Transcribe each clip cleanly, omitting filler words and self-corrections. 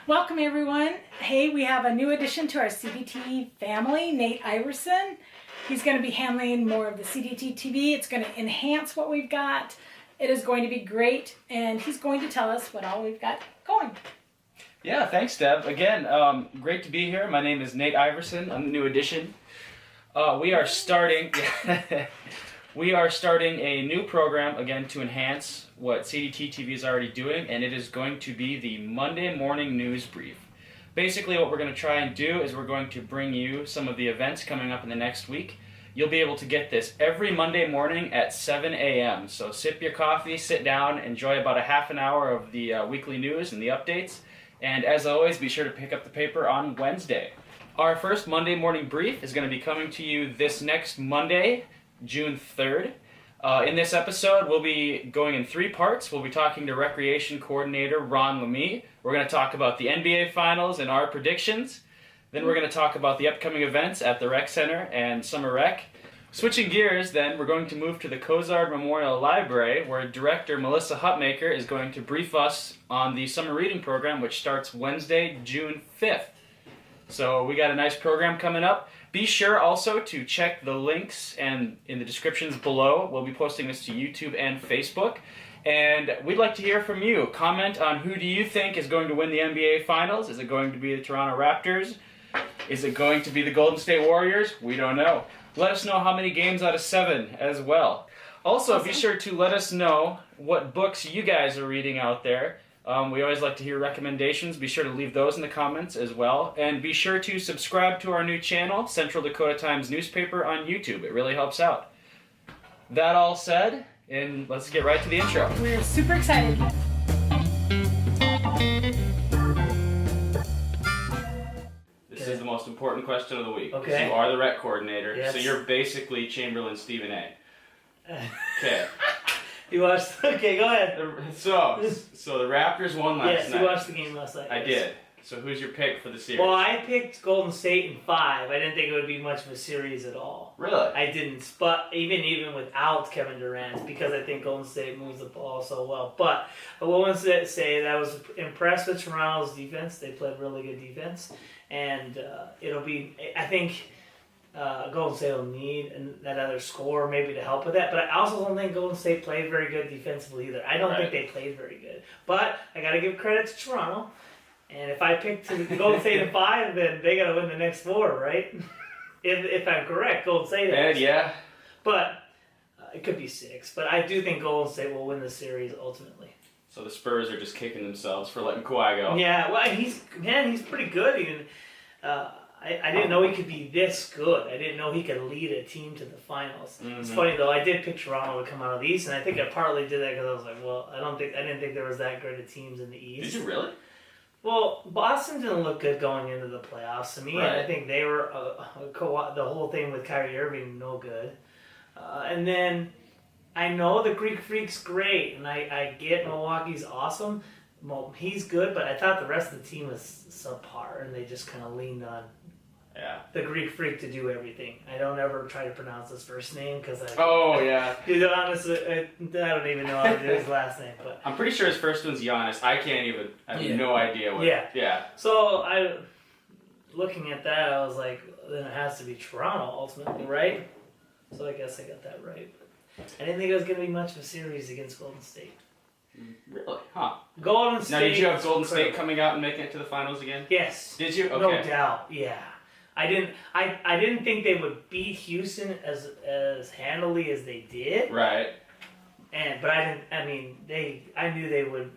Welcome everyone. Hey, we have a new addition to our CDT family, Nate Iverson. He's going to be handling more of the CDT TV. It's going to enhance what we've got. It is going to be great, and he's going to tell us what all we've got going. Yeah, thanks, Deb. Again, great to be here. My name is Nate Iverson. I'm the new addition. We are starting a new program, again, to enhance what CDT TV is already doing, and it is going to be the Monday morning news brief. Basically, what we're going to try and do is we're going to bring you some of the events coming up in the next week. You'll be able to get this every Monday morning at 7 a.m. So sip your coffee, sit down, enjoy about a half an hour of the weekly news and the updates. And as always, be sure to pick up the paper on Wednesday. Our first Monday morning brief is going to be coming to you this next Monday, June 3rd. In this episode, we'll be going in 3 parts. We'll be talking to Recreation Coordinator LaMie. We're going to talk about the NBA Finals and our predictions. Then we're going to talk about the upcoming events at the Rec Center and Summer Rec. Switching gears, then, we're going to move to the Cozard Memorial Library, where Director Melissa Hutmacher is going to brief us on the summer reading program, which starts Wednesday, June 5th. So we got a nice program coming up. Be sure also to check the links and in the descriptions below. We'll be posting this to YouTube and Facebook. And we'd like to hear from you. Comment on who do you think is going to win the NBA Finals. Is it going to be the Toronto Raptors? Is it going to be the Golden State Warriors? We don't know. Let us know how many games out of 7 as well. Also, be sure to let us know what books you guys are reading out there. We always like to hear recommendations. Be sure to leave those in the comments as well. And be sure to subscribe to our new channel, Central Dakota Times newspaper on YouTube. It really helps out. That all said, and let's get right to the intro. We're super excited. This is the most important question of the week. Okay. You are the rec coordinator, Yes. so you're basically Chamberlain Stephen A. Okay. You watched? Okay, go ahead. So the Raptors won last Yes, night. you watched the game last night. I yes. did. So who's your pick for the series? Well, I picked Golden State in 5. I didn't think it would be much of a series at all. Really? I didn't. But even without Kevin Durant, because I think Golden State moves the ball so well. But I will say that I was impressed with Toronto's defense. They played really good defense, and it'll be. I think. Golden State will need that other score maybe to help with that. But I also don't think Golden State played very good defensively either. I don't think they played very good. But I got to give credit to Toronto. And if I picked Golden State in 5, then they got to win the next 4, right? if I'm correct, Golden State. Yeah. But it could be 6. But I do think Golden State will win the series ultimately. So the Spurs are just kicking themselves for letting Kawhi go. Yeah, well, he's pretty good. Even I didn't know he could be this good. I didn't know he could lead a team to the finals. Mm-hmm. It's funny though. I did pick Toronto to come out of the East, and I think I partly did that because I was like, well, I didn't think there was that great of teams in the East. Did you really? Well, Boston didn't look good going into the playoffs to me, and I think they were the whole thing with Kyrie Irving no good. And then I know the Greek Freak's great, and I get Milwaukee's awesome. Well, he's good, but I thought the rest of the team was subpar, and they just kind of leaned on the Greek Freak to do everything. I don't ever try to pronounce his first name because Dude, honestly, I don't even know how to do his last name. But I'm pretty sure his first one's Giannis. I have no idea what. Yeah. So looking at that, I was like, then it has to be Toronto ultimately, right? So I guess I got that right. But I didn't think it was going to be much of a series against Golden State. Really? Huh. Golden State. Now, did you have Golden State coming out and making it to the finals again? Yes. Did you? Okay. No doubt. Yeah. I didn't think they would beat Houston as handily as they did. Right. But I knew they would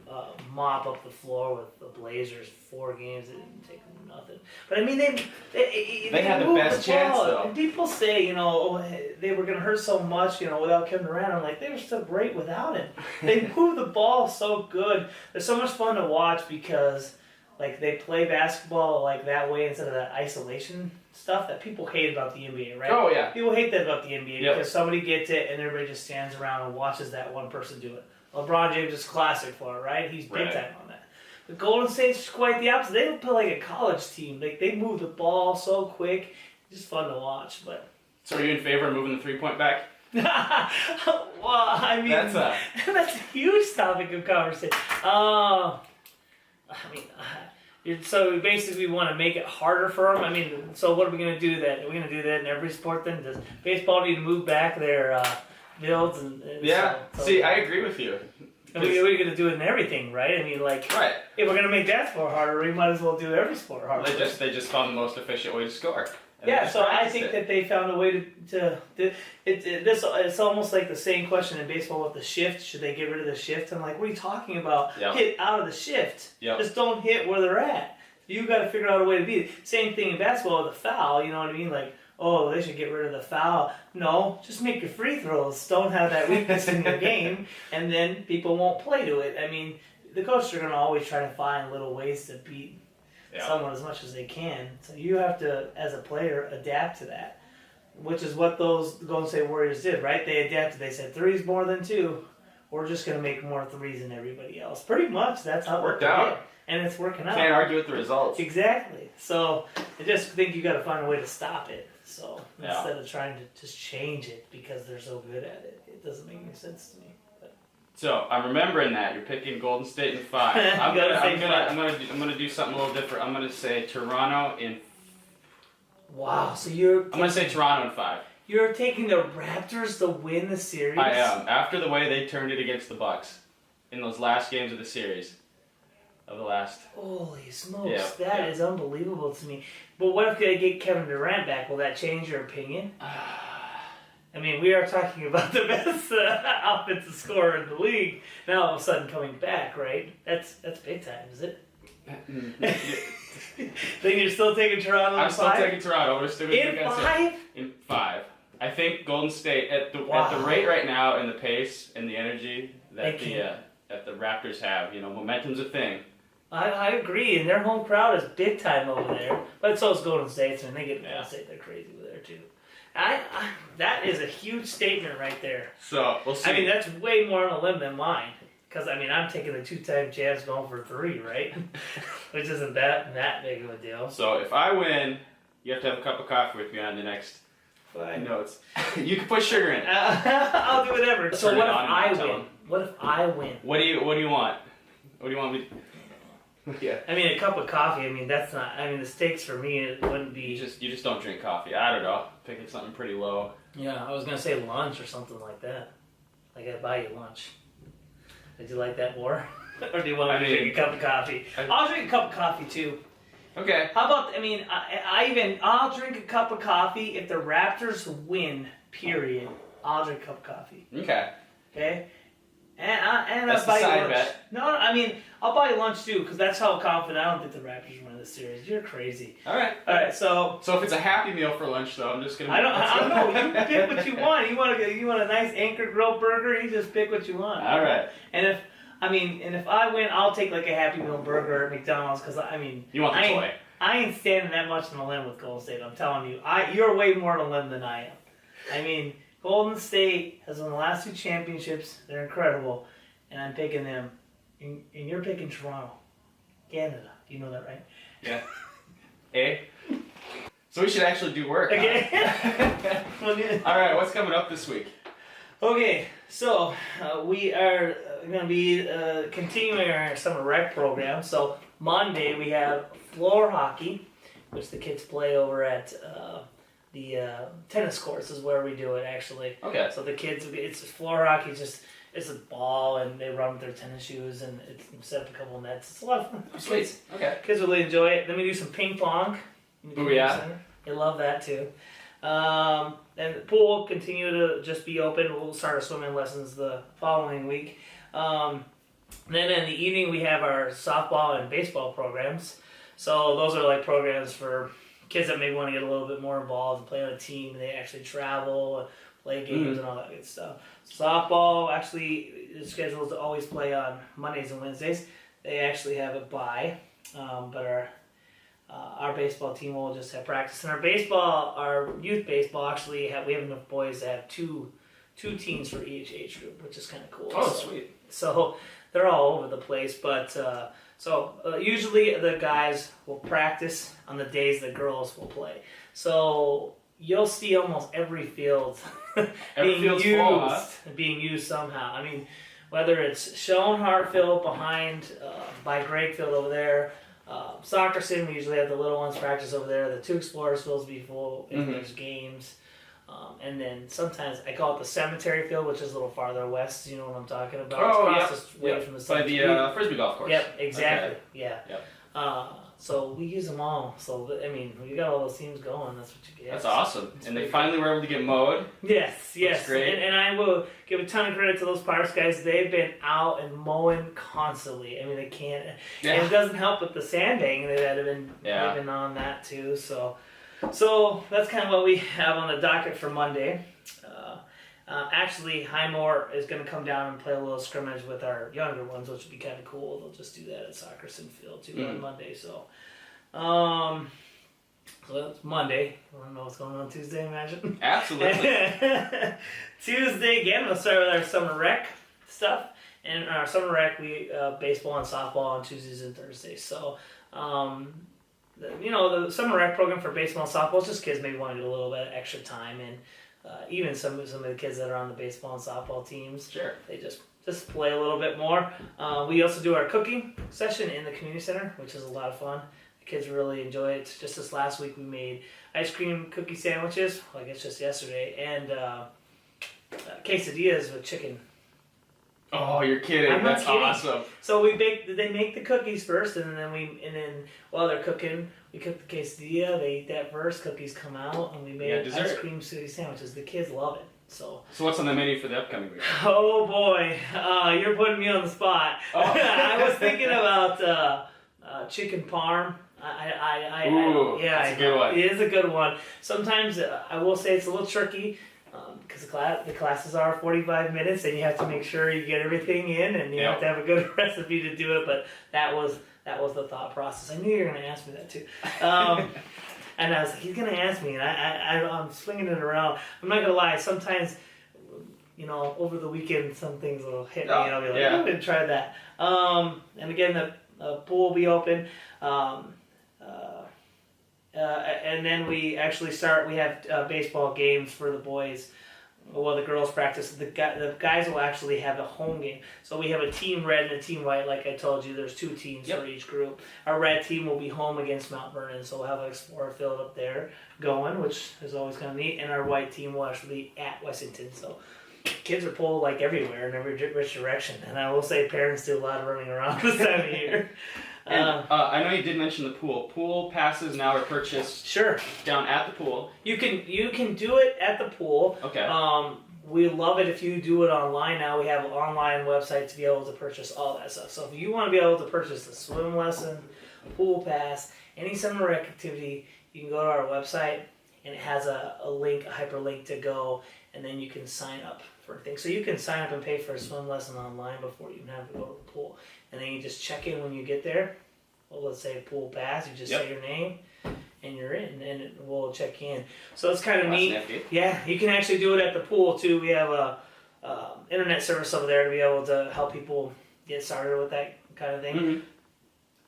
mop up the floor with the Blazers. 4 games, it didn't take them nothing. But I mean, they had the best chance though. And people say, they were going to hurt so much, without Kevin Durant. I'm like, they were still great without him. They moved the ball so good. They're so much fun to watch because, they play basketball that way instead of that isolation stuff that people hate about the NBA, right? Oh yeah. People hate that about the NBA because somebody gets it and everybody just stands around and watches that one person do it. LeBron James is classic for it, right? He's big time on that. But Golden State's quite the opposite. They play like a college team. They move the ball so quick. It's just fun to watch. But so are you in favor of moving the 3-point back? Well, I mean, that's a huge topic of conversation. So basically, we want to make it harder for them. I mean, so what are we going to do that? Are we going to do that in every sport then? Does baseball need to move back their fields? And Yeah. so, See, I agree with you. I mean, we're going to do it in everything, right? I mean, like, Right. if we're going to make that sport harder, we might as well do every sport harder. They just found the most efficient way to score. And Yeah, they so I practiced think it. that they found a way it's almost like the same question in baseball with the shift. Should they get rid of the shift? I'm like, what are you talking about? Yep. Hit out of the shift. Yep. Just don't hit where they're at. You got to figure out a way to beat it. Same thing in basketball with the foul. You know what I mean? Like, oh, they should get rid of the foul. No, just make your free throws. Don't have that weakness in your game, and then people won't play to it. I mean, the coaches are going to always try to find little ways to beat someone as much as they can. So you have to, as a player, adapt to that, which is what those Golden State Warriors did, right? They adapted. They said three's more than two. We're just going to make more threes than everybody else. Pretty much, that's how it Worked out. and it's working out. Can't argue with the results. Exactly. So I just think you got to find a way to stop it. So Yeah. instead of trying to just change it because they're so good at it, it doesn't make any sense to me. But. So I'm remembering that you're picking Golden State in 5. I'm gonna do something a little different. I'm gonna say Toronto in. Wow. So I'm gonna say Toronto in 5. you're taking the Raptors to win the series. I am, after the way they turned it against the Bucks in those last games of the series. Of the last. Holy smokes, Yeah, that is unbelievable to me. But what if they get Kevin Durant back? Will that change your opinion? I mean, we are talking about the best offensive scorer in the league. Now all of a sudden coming back, right? That's big time, is it? Then you're still taking Toronto I'm in still 5? taking Toronto. We're still In 5? In 5. I think Golden State at the Wow. rate right now and the pace and the energy that They that the Raptors have. You know, momentum's a thing. I agree, and their home crowd is big time over there. But so is Golden State, and they get Golden State, they're crazy over there too. That is a huge statement right there. So we'll see. I mean, that's way more on a limb than mine. Because, I mean, I'm taking the 2-time champs going for 3, right? Which isn't that big of a deal. So if I win, you have to have a cup of coffee with me on the next notes. You can put sugar in it. I'll do whatever. So Turn what it if on and I tell win? them. What if I win? What do you want? What do you want me to... Yeah. I mean, a cup of coffee, I mean, that's not... I mean, the stakes for me, it wouldn't be... You just don't drink coffee. I don't know. Picking something pretty low. Yeah, I was going to say lunch or something like that. Like, I'd buy you lunch. Would you like that more? Or do you want me to drink a cup of coffee? I'll drink a cup of coffee, too. Okay. How about, I mean, I'll drink a cup of coffee if the Raptors win, period. I'll drink a cup of coffee. Okay. Okay? And That's I'll buy the you side lunch. bet. No, I mean, I'll buy you lunch too, because that's how confident I don't think the Raptors win this series. You're crazy. All right. Alright, so So if it's a Happy Meal for lunch, though, I'm just gonna. I don't know. You pick what you want. You want a nice Anchor Grill burger, you just pick what you want. All right. And if I win, I'll take like a Happy Meal burger at McDonald's, because I mean, You want the toy. I ain't standing that much on a limb with Golden State. I'm telling you, you're way more on a limb than I am. I mean, Golden State has won the last 2 championships. They're incredible, and I'm picking them. And you're picking Toronto, Canada. You know that, right? Yeah. So we should actually do work. Okay. Huh? All right. What's coming up this week? Okay, so we are going to be continuing our summer rec program. So Monday we have floor hockey, which the kids play over at the tennis courts is where we do it actually. Okay. So the kids, it's floor hockey, it's a ball and they run with their tennis shoes and it's set up a couple of nets. It's a lot of fun. Sweet. Okay. Kids really enjoy it. Then we do some ping pong. in the community Booyah. center. They love that too. And the pool will continue to just be open. We'll start our swimming lessons the following week. Then in the evening we have our softball and baseball programs. So those are like programs for kids that maybe want to get a little bit more involved and play on a team. They actually travel, play games and all that good stuff. Softball actually is scheduled to always play on Mondays and Wednesdays. They actually have a bye, but our baseball team will just have practice. And our youth baseball, actually we have enough boys to have two teams for each age group, which is kind of cool. Oh, sweet. So they're all over the place, but usually the guys will practice on the days the girls will play. So you'll see almost every field being used somehow. I mean, whether it's Schoen Hartfield behind by Grakefield over there, Soccer sim, we usually have the little ones practice over there. The 2 Explorers fields be full if Mhm. there's games. And then sometimes I call it the cemetery field, which is a little farther west. You know what I'm talking about? Oh, It's yeah. across the way from the By cemetery. the Frisbee golf course. Yep, exactly. Okay. Yeah. Yep. So we use them all. So I mean, we got all those teams going. That's what you get. That's awesome. It's And they pretty finally were able to get mowed. Yes, yes. great. And I will give a ton of credit to those Parks guys. They've been out and mowing constantly. I mean, they can't. Yeah. And it doesn't help with the sandbagging. They've been on that too. So that's kind of what we have on the docket for Monday. Actually, Highmore is going to come down and play a little scrimmage with our younger ones, which would be kind of cool. They'll just do that at Soccer Sim Field too on Monday. So that's Monday. I don't know what's going on Tuesday, imagine. Absolutely. Tuesday, again, we'll start with our summer rec stuff. And our summer rec, we baseball and softball on Tuesdays and Thursdays. So, the summer rec program for baseball and softball is just kids maybe want to get a little bit of extra time. And even some of the kids that are on the baseball and softball teams, Sure. they just play a little bit more. We also do our cooking session in the community center, which is a lot of fun. The kids really enjoy it. Just this last week, we made ice cream cookie sandwiches. Well, I guess just yesterday, and quesadillas with chicken. Oh, you're kidding. I'm not That's kidding. awesome. So they make the cookies first, and then while they're cooking, we cook the quesadilla. They eat that first. Cookies come out, and we made dessert. ice cream cookie sandwiches. The kids love it. So what's on the menu for the upcoming week? oh boy, you're putting me on the spot. Oh. I was thinking about chicken parm. That's a good one. It is a good one. Sometimes I will say it's a little tricky because the classes are 45 minutes, and you have to make sure you get everything in, and you have to have a good recipe to do it. But that was the thought process. I knew you were going to ask me that too. And I was like, he's going to ask me, and I'm swinging it around. I'm not going to lie. Sometimes, over the weekend, some things will hit me, and I'll be like, I'm going to try that. And again, the pool will be open. And then we actually we have baseball games for the boys. Well, the girls practice. The guys will actually have a home game. So we have a team red and a team white. Like I told you, there's 2 teams for each group. Our red team will be home against Mount Vernon, so we'll have an Explorer field up there going, which is always kind of neat. And our white team will actually be at Wessington. So kids are pulled like everywhere in every which direction. And I will say parents do a lot of running around this time of year. And I know you did mention the pool. Pool passes now are purchased down at the pool. You can do it at the pool. Okay. We love it if you do it online now. We have an online website to be able to purchase all that stuff. So if you want to be able to purchase the swim lesson, pool pass, any summer rec activity, you can go to our website, and it has a link, a hyperlink to go, and then you can sign up for things. So you can sign up and pay for a swim lesson online before you even have to go to the pool. And then you just check in when you get there. Well, let's say pool pass, you just say your name, and you're in, and we'll check in. So it's kind of neat. Nifty. Yeah, you can actually do it at the pool too. We have a internet service over there to be able to help people get started with that kind of thing. Mm-hmm.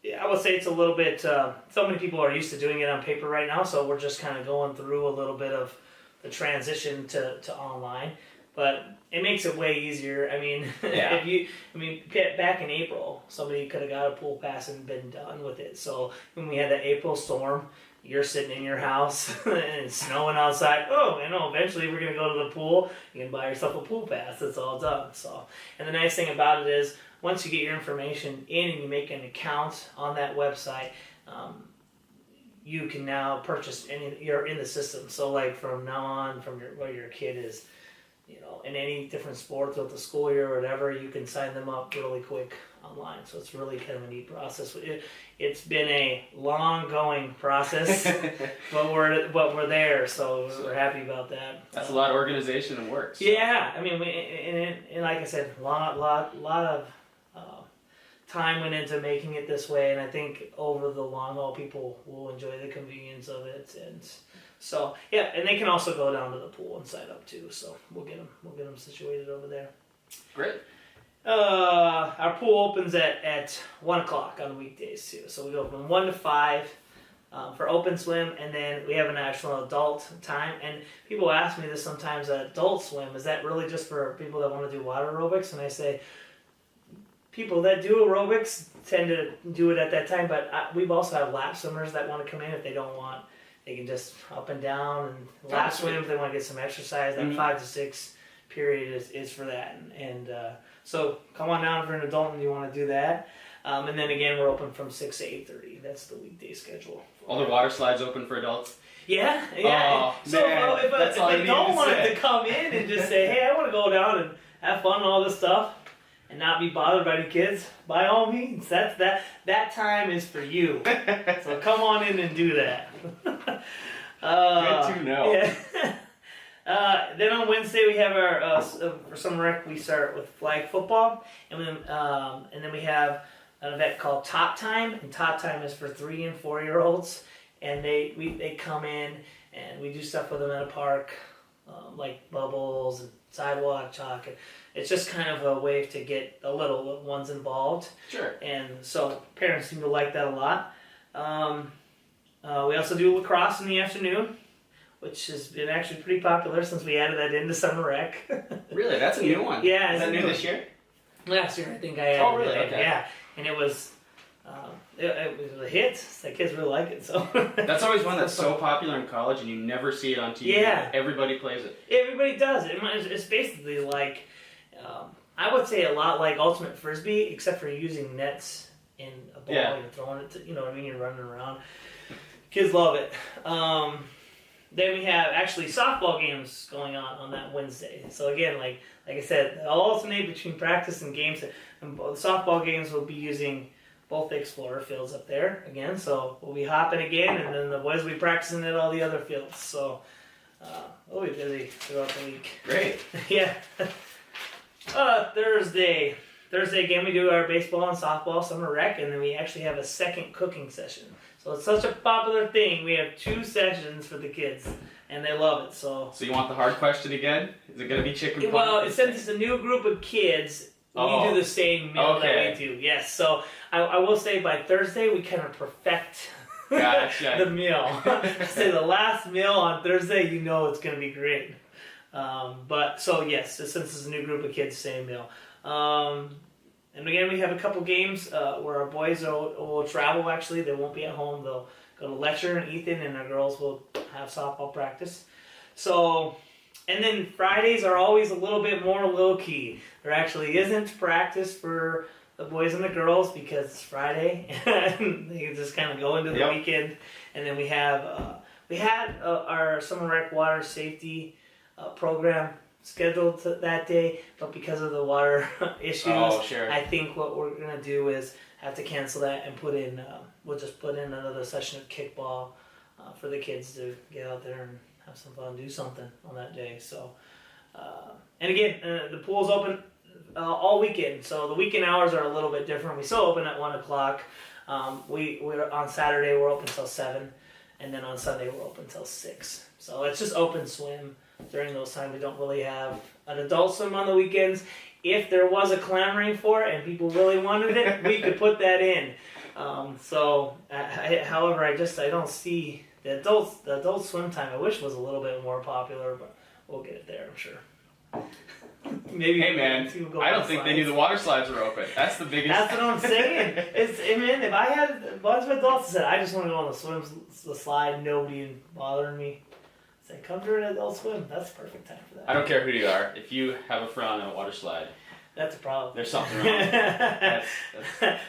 Yeah, I would say it's a little bit. So many people are used to doing it on paper right now, so we're just kind of going through a little bit of the transition to online. But it makes it way easier. I mean, back in April, somebody could have got a pool pass and been done with it. So when we had that April storm, you're sitting in your house and it's snowing outside. Oh, eventually we're going to go to the pool. You can buy yourself a pool pass. It's all done. So, and the nice thing about it is once you get your information in and you make an account on that website, you can now purchase you're in the system. So like from now on, from where your kid is, in any different sports with the school year or whatever, you can sign them up really quick online. So it's really kind of a neat process. It's been a long going process, but we're there, so we're happy about that. That's a lot of organization and work. So. Yeah, I mean, and like I said, a lot of time went into making it this way, and I think over the long haul, people will enjoy the convenience of it. And so, yeah, and they can also go down to the pool and sign up too. So we'll get them situated over there. Great. Our pool opens at 1 o'clock on weekdays too. So we go from 1 to 5 for open swim, and then we have an actual adult time. And people ask me this sometimes: adult swim, is that really just for people that want to do water aerobics? And I say, people that do aerobics tend to do it at that time, but we've also have lap swimmers that want to come in if they don't want. They can just up and down and lap swim if they want to get some exercise. That 5 to 6 period is for that. And so come on down if you're an adult and you want to do that. And then again, we're open from 6 to 8:30. That's the weekday schedule. All the water slides open for adults? Yeah. Oh, so man, if an adult wanted to come in and just say, hey, I want to go down and have fun and all this stuff and not be bothered by the kids, by all means, that time is for you. So come on in and do that. Good to know. Yeah. Then on Wednesday we have our for summer rec we start with flag football, and then we have an event called Top Time, and Top Time is for 3 and 4 year olds, and they come in and we do stuff with them at a park, like bubbles and sidewalk chalk. It's just kind of a way to get the little ones involved. Sure. And so parents seem to like that a lot. We also do lacrosse in the afternoon, which has been actually pretty popular since we added that into summer rec. Really? That's a new one? Yeah. Is that new this year? Last year I think I added Oh, really? it. Okay. Yeah. And it was a hit. The kids really like it. So That's always one that's so popular in college and you never see it on TV. Yeah. Everybody plays it. Everybody does it. It's basically like, I would say a lot like Ultimate Frisbee, except for using nets in a ball. Yeah. You're throwing it to, you know what I mean? You're running around. Kids love it. Then we have actually softball games going on that Wednesday. So again, like I said, I'll alternate between practice and games. And the softball games will be using both the Explorer fields up there again. So we'll be hopping again, and then the boys will be practicing at all the other fields. So we'll be busy throughout the week. Great. Yeah. Thursday again, we do our baseball and softball summer rec, and then we actually have a second cooking session. So it's such a popular thing. We have 2 sessions for the kids, and they love it. So you want the hard question again? Is it going to be chicken pot? well, since it's a new group of kids, we do the same meal that we do. Yes. So I will say by Thursday we kind of perfect Gotcha. the meal. Say the last meal on Thursday, you know it's going to be great. But so yes, since it's a new group of kids, same meal. And again, we have a couple games where our boys will travel. Actually, they won't be at home. They'll go to Letcher and Ethan, and our girls will have softball practice. So, and then Fridays are always a little bit more low key. There actually isn't practice for the boys and the girls because it's Friday, and they just kind of go into the weekend. And then we have we had our summer rec water safety program scheduled that day, but because of the water issues, I think what we're gonna do is have to cancel that and put in. We'll just put in another session of kickball for the kids to get out there and have some fun, do something on that day. So, and again, the pool's open all weekend, so the weekend hours are a little bit different. We still open at 1 o'clock. We're on Saturday we're open till 7, and then on Sunday we're open till 6. So it's just open swim. During those times, we don't really have an adult swim on the weekends. If there was a clamoring for it and people really wanted it, we could put that in. However, I don't see the adult swim time. I wish was a little bit more popular, but we'll get it there, I'm sure. Maybe. Hey man, I don't think they knew the water slides were open. That's the biggest. That's what I'm saying. Man, if I had a bunch of adults that said I just want to go on the slide, nobody bothering me. Say, come to an adult swim. That's the perfect time for that. I don't care who you are. If you have a friend on a water slide, that's a problem. There's something wrong. That's...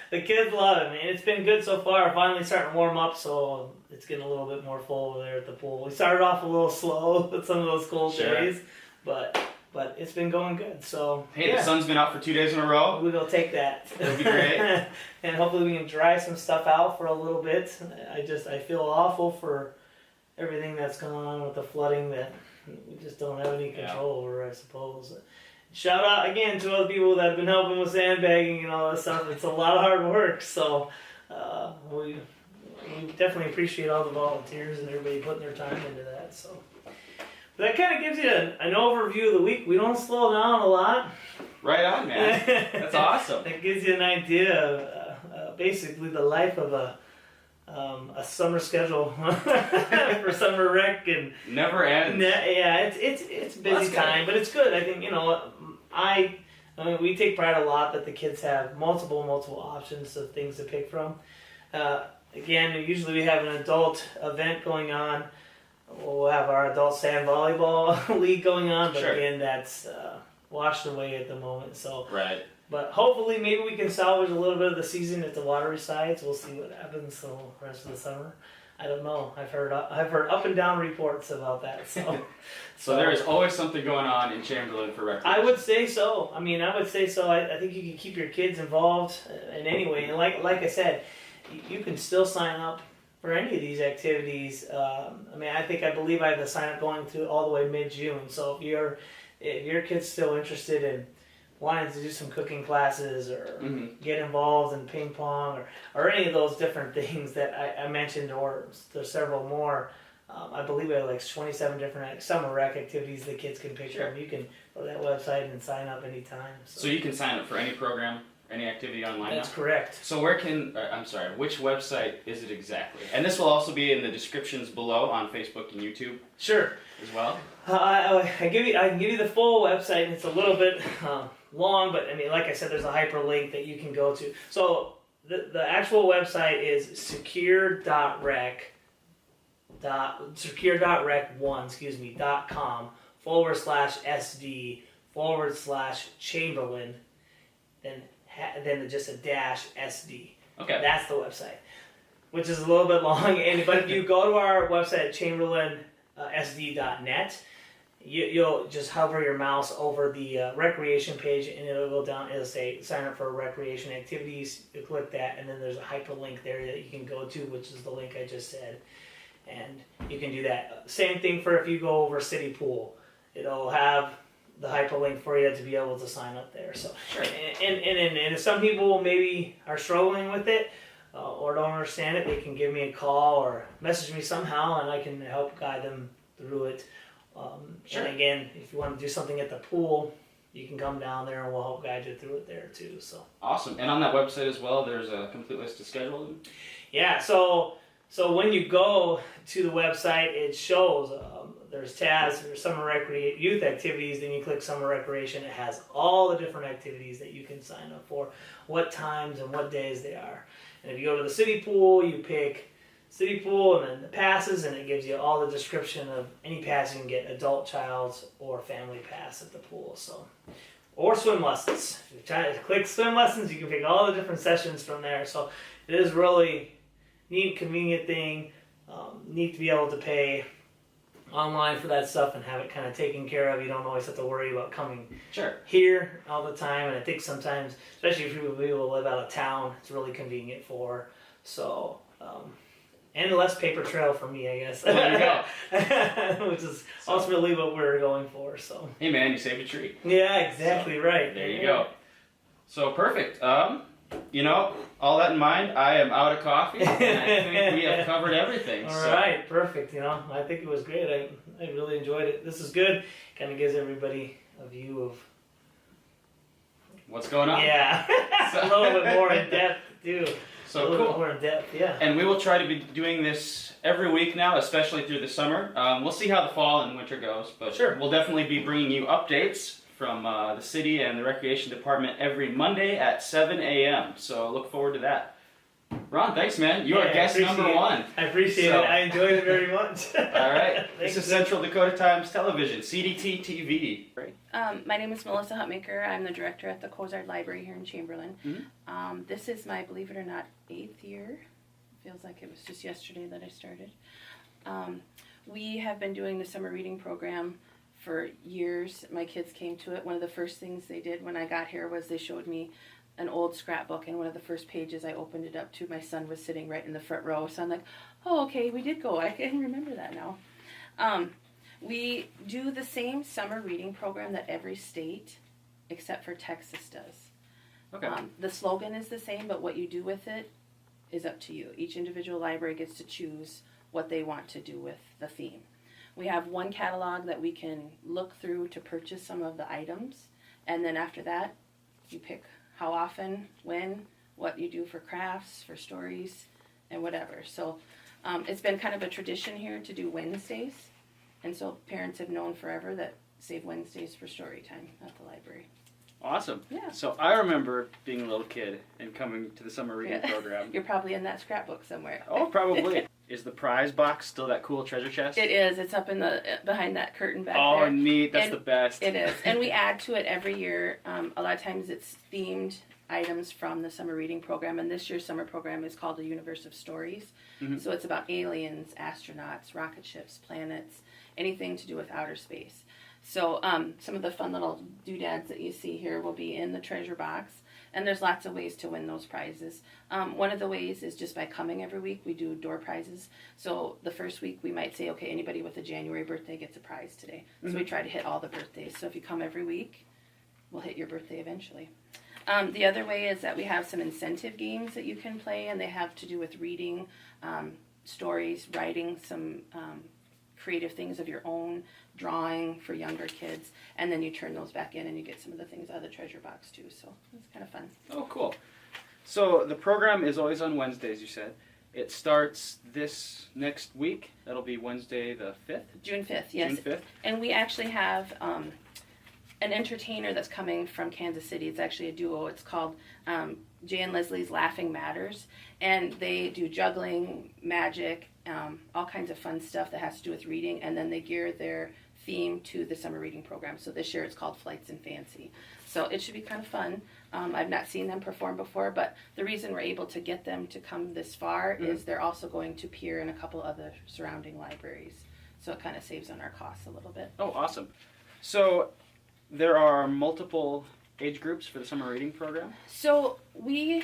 The kids love it, man. It's been good so far. Finally starting to warm up, so it's getting a little bit more full over there at the pool. We started off a little slow with some of those cold days, but it's been going good. So hey, the sun's been out for 2 days in a row. We will take that. It'll be great. And hopefully we can dry some stuff out for a little bit. I feel awful for everything that's going on with the flooding that we just don't have any control over, I suppose. Shout out again to other people that have been helping with sandbagging and all that stuff. It's a lot of hard work, so we definitely appreciate all the volunteers and everybody putting their time into that. So but that kind of gives you an overview of the week. We don't slow down a lot. Right on, man. That's awesome. That gives you an idea of basically the life of a summer schedule for summer rec, and never ends. Yeah, it's busy time, but it's good. I think I I mean, we take pride a lot that the kids have multiple options of things to pick from. Again, usually we have an adult event going on. We'll have our adult sand volleyball league going on, but Sure. again, that's washed away at the moment. So, Right. but hopefully, maybe we can salvage a little bit of the season if the water resides. We'll see what happens the rest of the summer. I don't know. I've heard up and down reports about that. So, So there is always something going on in Chamberlain for recreation. I would say so. I mean, I would say so. I think you can keep your kids involved in any way. And like I said, you can still sign up for any of these activities. I mean, I believe I have the sign up going through all the way mid-June. So if your kid's still interested in wanting to do some cooking classes or get involved in ping pong or any of those different things that I mentioned, or there's several more. I believe we have like 27 different summer rec activities the kids can pick from. You can go to that website and sign up anytime. So you can sign up for any program, any activity online That's now? correct. So which website is it exactly? And this will also be in the descriptions below on Facebook and YouTube Sure. as well? I can give you the full website, and it's a little bit long, but I mean, like I said, there's a hyperlink that you can go to. So the actual website is secure.rec.com/SD/Chamberlain, then just a -SD. Okay. That's the website, which is a little bit long. But if you go to our website at chamberlainsd.net, you'll just hover your mouse over the recreation page, and it'll go down. It'll say sign up for recreation activities. You click that, and then there's a hyperlink there that you can go to, which is the link I just said, and you can do that. Same thing for if you go over city pool. It'll have the hyperlink for you to be able to sign up there. So, Sure. and some people maybe are struggling with it or don't understand it, they can give me a call or message me somehow, and I can help guide them through it. Sure. And again, if you want to do something at the pool, you can come down there and we'll help guide you through it there too. So Awesome. And on that website as well, there's a complete list of schedules. yeah, so when you go to the website, it shows there's tabs for summer youth activities. Then you click summer recreation. It has all the different activities that you can sign up for, what times and what days they are. And if you go to the city pool, you pick city pool and then the passes, and it gives you all the description of any pass you can get, adult, child's, or family pass at the pool. So, or swim lessons. If you try to click swim lessons, you can pick all the different sessions from there. So it is really neat, convenient thing. Neat to be able to pay online for that stuff and have it kind of taken care of. You don't always have to worry about coming here all the time. And I think sometimes, especially if people live out of town, it's really convenient for. So, and less paper trail for me, I guess. There you go. Which is ultimately what we're going for. So. Hey man, you saved a tree. Yeah, exactly right. There you go. So perfect. All that in mind, I am out of coffee, and I think we have covered everything. All right, perfect. I think it was great. I really enjoyed it. This is good. Kind of gives everybody a view of what's going on. Yeah, a little bit more in depth too. So a little cool. bit more in depth, yeah. And we will try to be doing this every week now, especially through the summer. We'll see how the fall and winter goes, but sure. We'll definitely be bringing you updates from the city and the recreation department every Monday at 7 a.m. So look forward to that. Ron, thanks, man. You are guest number one. I appreciate it. I enjoyed it very much. All right. This is Central Dakota Times Television, CDT TV. Great. My name is Melissa Hutmacher. I'm the director at the Cozard Library here in Chamberlain. Mm-hmm. This is my, believe it or not, 8th year. Feels like it was just yesterday that I started. We have been doing the summer reading program for years. My kids came to it. One of the first things they did when I got here was they showed me an old scrapbook, and one of the first pages I opened it up to, my son was sitting right in the front row. So I'm like, oh, okay, we did go. I can remember that now. We do the same summer reading program that every state, except for Texas, does. Okay. The slogan is the same, but what you do with it is up to you. Each individual library gets to choose what they want to do with the theme. We have one catalog that we can look through to purchase some of the items, and then after that, you pick how often, when, what you do for crafts, for stories, and whatever. So it's been kind of a tradition here to do Wednesdays, and so parents have known forever that save Wednesdays for story time at the library. Awesome. Yeah. So I remember being a little kid and coming to the summer reading Yeah. program. You're probably in that scrapbook somewhere. Oh, probably. Is the prize box still that cool treasure chest? It is. It's up in the behind that curtain back there. Oh, neat. That's And the best. It is. And we add to it every year. A lot of times it's themed items from the summer reading program. And this year's summer program is called The Universe of Stories. Mhm. So it's about aliens, astronauts, rocket ships, planets, anything to do with outer space. So some of the fun little doodads that you see here will be in the treasure box. And there's lots of ways to win those prizes. One of the ways is just by coming every week. We do door prizes. So the first week we might say, okay, anybody with a January birthday gets a prize today. So we try to hit all the birthdays. So if you come every week, we'll hit your birthday eventually. The other way is that we have some incentive games that you can play, and they have to do with reading stories, writing some creative things of your own, drawing for younger kids, and then you turn those back in and you get some of the things out of the treasure box too. So it's kind of fun. Oh, cool. So the program is always on Wednesdays, you said. It starts this next week. That'll be Wednesday the 5th? June 5th, yes. June 5th? And we actually have an entertainer that's coming from Kansas City. It's actually a duo. It's called Jay and Leslie's Laughing Matters. And they do juggling, magic, all kinds of fun stuff that has to do with reading. And then they gear their theme to the summer reading program. So this year it's called Flights in Fancy. So it should be kind of fun. I've not seen them perform before, but the reason we're able to get them to come this far is they're also going to peer in a couple other surrounding libraries. So it kind of saves on our costs a little bit. Oh, awesome. So there are multiple age groups for the summer reading program? So we,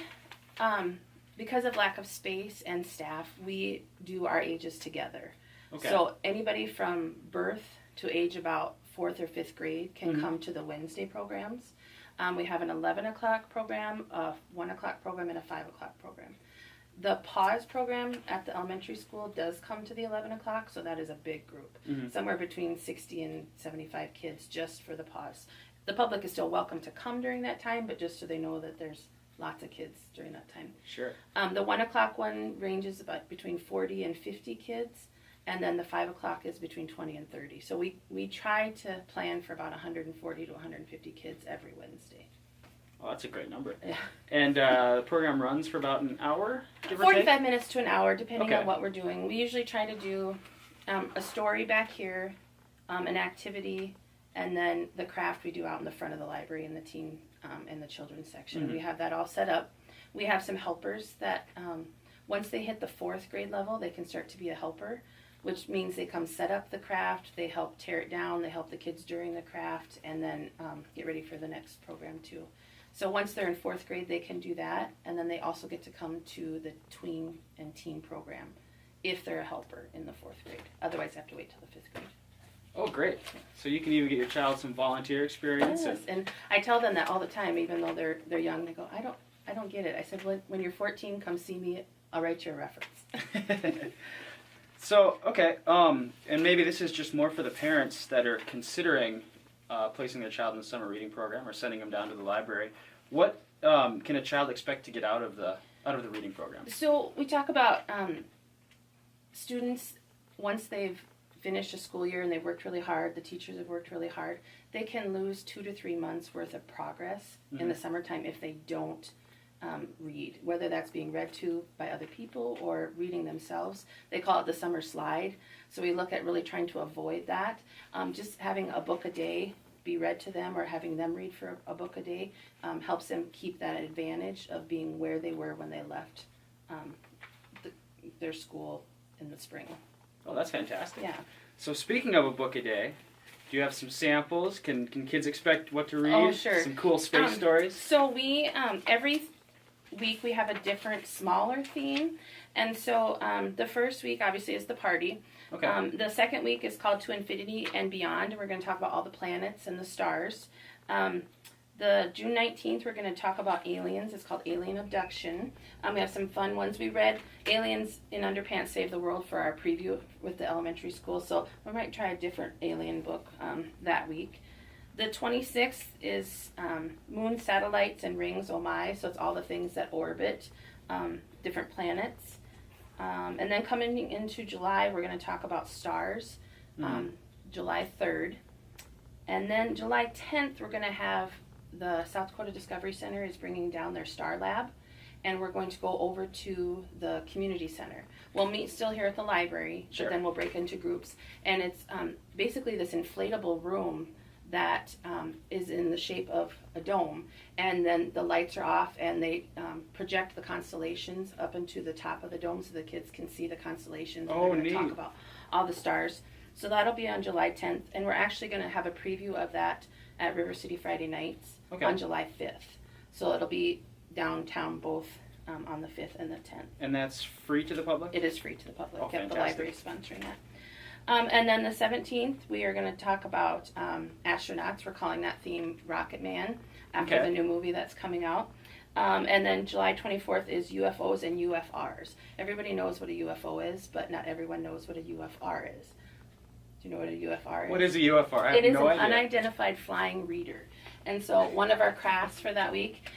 because of lack of space and staff, we do our ages together. Okay. So anybody from birth to age about 4th or 5th grade can come to the Wednesday programs. We have an 11 o'clock program, a 1 o'clock program, and a 5 o'clock program. The pause program at the elementary school does come to the 11 o'clock, so that is a big group. Somewhere between 60 and 75 kids just for the pause. The public is still welcome to come during that time, but just so they know that there's lots of kids during that time. Sure. The 1 o'clock one ranges about between 40 and 50 kids, and then the 5 o'clock is between 20 and 30. So we try to plan for about 140 to 150 kids every Wednesday. Oh, that's a great number. Yeah. And the program runs for about an hour, give or 45 take? minutes to an hour, depending Okay. on what we're doing. We usually try to do a story back here, an activity, and then the craft we do out in the front of the library in the teen and the children's section. We have that all set up. We have some helpers that once they hit the 4th grade level, they can start to be a helper, which means they come set up the craft, they help tear it down, they help the kids during the craft, and then get ready for the next program too. So once they're in 4th grade, they can do that, and then they also get to come to the tween and teen program if they're a helper in the 4th grade. Otherwise, they have to wait till the 5th grade. Oh, great. So you can even get your child some volunteer experience. Yes, and I tell them that all the time, even though they're young. They go, I don't get it. I said, when you're 14, come see me. I'll write you a reference. So, okay, and maybe this is just more for the parents that are considering placing their child in the summer reading program or sending them down to the library. What can a child expect to get out of the reading program? So we talk about students, once they've finished a school year and they've worked really hard, the teachers have worked really hard, they can lose 2 to 3 months worth of progress in the summertime if they don't read, whether that's being read to by other people or reading themselves. They call it the summer slide. So we look at really trying to avoid that. Just having a book a day be read to them or having them read for a book a day helps them keep that advantage of being where they were when they left their school in the spring. Oh, that's fantastic. Yeah. So speaking of a book a day, do you have some samples? Can kids expect what to read? Oh, sure. Some cool space stories? So we, every week we have a different smaller theme. And so the first week obviously is the party. Okay. The second week is called To Infinity and Beyond, and we're going to talk about all the planets and the stars. The June 19th, we're going to talk about aliens. It's called Alien Abduction. We have some fun ones. We read Aliens in Underpants Save the World for our preview with the elementary school, so we might try a different alien book that week. The 26th is Moon, Satellites, and Rings, oh my, so it's all the things that orbit different planets. And then coming into July, we're going to talk about stars, July 3rd. And then July 10th, we're going to have the South Dakota Discovery Center is bringing down their Star Lab, and we're going to go over to the community center. We'll meet still here at the library, Sure. but then we'll break into groups. And it's basically this inflatable room that is in the shape of a dome, and then the lights are off, and they project the constellations up into the top of the dome so the kids can see the constellations. And Oh, they're going to neat. talk about all the stars. So that'll be on July 10th, and we're actually going to have a preview of that at River City Friday nights on July 5th. So it'll be downtown both on the 5th and the 10th. And that's free to the public? It is free to the public. Oh, Yep, the fantastic. library is sponsoring that. And then the 17th, we are going to talk about astronauts. We're calling that theme Rocket Man after Okay. the new movie that's coming out. And then July 24th is UFOs and UFRs. Everybody knows what a UFO is, but not everyone knows what a UFR is. Do you know what a UFR is? What is a UFR? I have It is no an idea. unidentified flying reader. And so one of our crafts for that week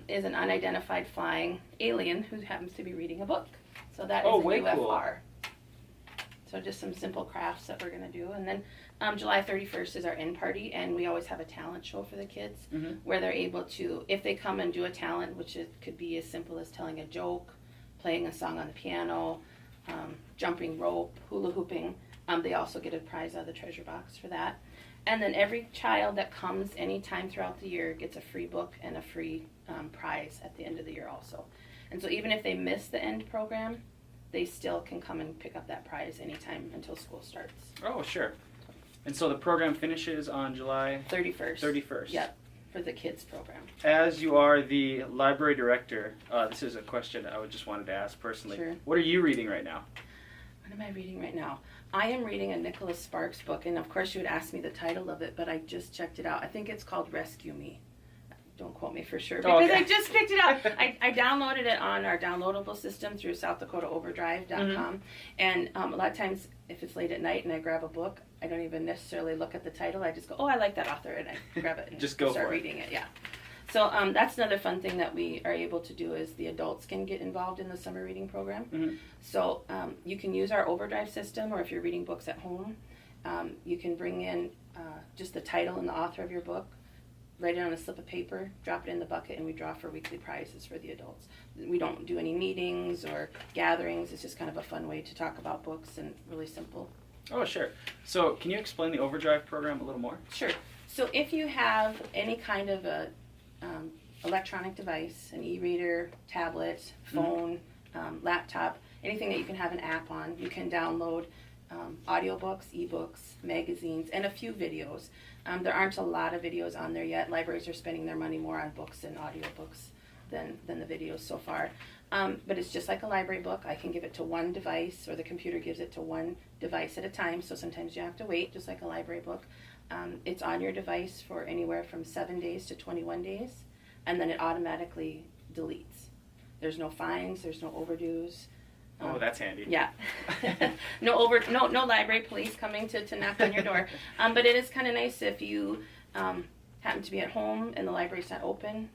is an unidentified flying alien who happens to be reading a book. So that is a way UFR. cool. So just some simple crafts that we're going to do. And then July 31st is our end party, and we always have a talent show for the kids where they're able to, if they come and do a talent, which it could be as simple as telling a joke, playing a song on the piano, jumping rope, hula hooping, they also get a prize out of the treasure box for that. And then every child that comes anytime throughout the year gets a free book and a free prize at the end of the year also. And so even if they miss the end program, they still can come and pick up that prize anytime until school starts. Oh, sure. And so the program finishes on July 31st. 31st. Yep, for the kids program. As you are the library director, this is a question I just wanted to ask personally. Sure. What are you reading right now? What am I reading right now? I am reading a Nicholas Sparks book, and of course you would ask me the title of it, but I just checked it out. I think it's called Rescue Me. Don't quote me for sure, because okay. I just picked it up. I downloaded it on our downloadable system through SouthDakotaOverdrive.com, and a lot of times if it's late at night and I grab a book, I don't even necessarily look at the title. I just go, oh, I like that author, and I grab it and Just go start for it. reading it. Yeah. So that's another fun thing that we are able to do is the adults can get involved in the summer reading program. So you can use our Overdrive system, or if you're reading books at home, you can bring in just the title and the author of your book, write it on a slip of paper, drop it in the bucket, and we draw for weekly prizes for the adults. We don't do any meetings or gatherings. It's just kind of a fun way to talk about books and really simple. Oh, sure. So can you explain the Overdrive program a little more? Sure. So if you have any kind of a electronic device, an e-reader, tablet, phone, laptop, anything that you can have an app on, you can download audiobooks, ebooks, magazines, and a few videos. There aren't a lot of videos on there yet. Libraries are spending their money more on books and audiobooks than the videos so far. But it's just like a library book. I can give it to one device, or the computer gives it to one device at a time, so sometimes you have to wait, just like a library book. It's on your device for anywhere from 7 days to 21 days, and then it automatically deletes. There's no fines, there's no overdues. Oh, that's handy. Yeah. No library police coming to knock on your door. But it is kind of nice if you happen to be at home and the library's not open.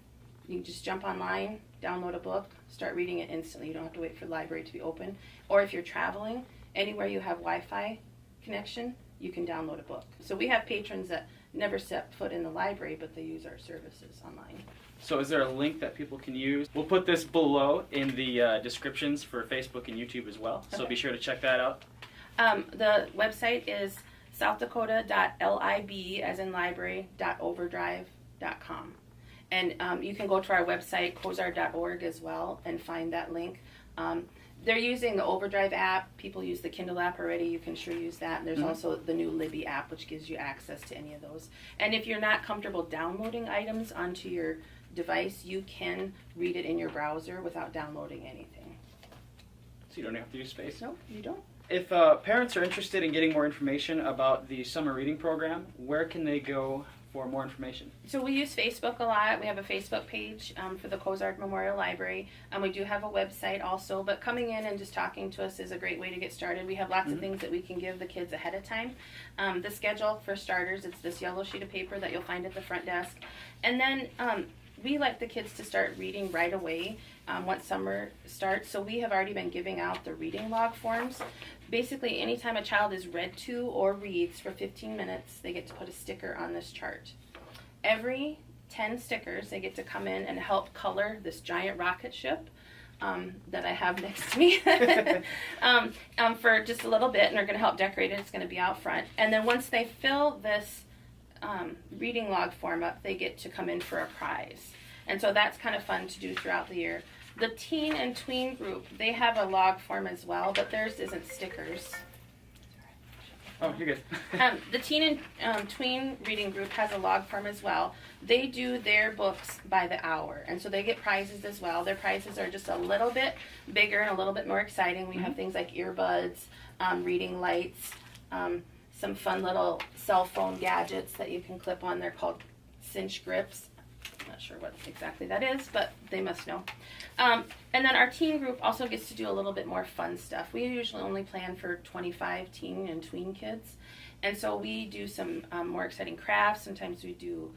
You can just jump online, download a book, start reading it instantly. You don't have to wait for the library to be open. Or if you're traveling, anywhere you have Wi-Fi connection, you can download a book. So we have patrons that never set foot in the library, but they use our services online. So is there a link that people can use? We'll put this below in the descriptions for Facebook and YouTube as well. So Okay. be sure to check that out. The website is southdakota.lib, as in library.overdrive.com. And you can go to our website, cozard.org, as well, and find that link. They're using the Overdrive app. People use the Kindle app already. You can sure use that. And there's also the new LaMie app, which gives you access to any of those. And if you're not comfortable downloading items onto your device, you can read it in your browser without downloading anything. So you don't have to use space. No, you don't. If parents are interested in getting more information about the summer reading program, where can they go for more information? So we use Facebook a lot. We have a Facebook page for the Cozard Memorial Library. We do have a website also, but coming in and just talking to us is a great way to get started. We have lots of things that we can give the kids ahead of time. The schedule, for starters, it's this yellow sheet of paper that you'll find at the front desk. And then we like the kids to start reading right away once summer starts. So we have already been giving out the reading log forms. Basically, anytime a child is read to or reads for 15 minutes, they get to put a sticker on this chart. Every 10 stickers. They get to come in and help color this giant rocket ship that I have next to me for just a little bit, and they're going to help decorate it. It's going to be out front. And then once they fill this reading log form up, they get to come in for a prize. And so that's kind of fun to do throughout the year. The teen and tween group, they have a log form as well, but theirs isn't stickers. Oh, you're good. The teen and tween reading group has a log form as well. They do their books by the hour, and so they get prizes as well. Their prizes are just a little bit bigger and a little bit more exciting. We have things like earbuds, reading lights, some fun little cell phone gadgets that you can clip on. They're called cinch grips. I'm not sure what exactly that is, but they must know. And then our teen group also gets to do a little bit more fun stuff. We usually only plan for 25 teen and tween kids. And so we do some more exciting crafts. Sometimes we do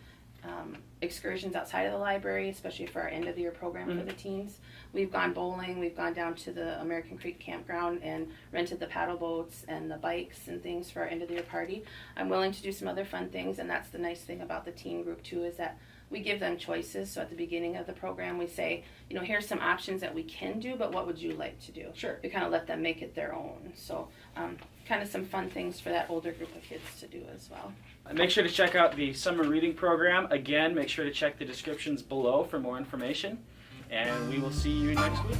excursions outside of the library, especially for our end of the year program for the teens. We've gone bowling. We've gone down to the American Creek campground and rented the paddle boats and the bikes and things for our end of the year party. I'm willing to do some other fun things, and that's the nice thing about the teen group too, is that we give them choices. So at the beginning of the program, we say, you know, here's some options that we can do, but what would you like to do? Sure. We kind of let them make it their own. So kind of some fun things for that older group of kids to do as well. Make sure to check out the summer reading program. Again, make sure to check the descriptions below for more information. And we will see you next week.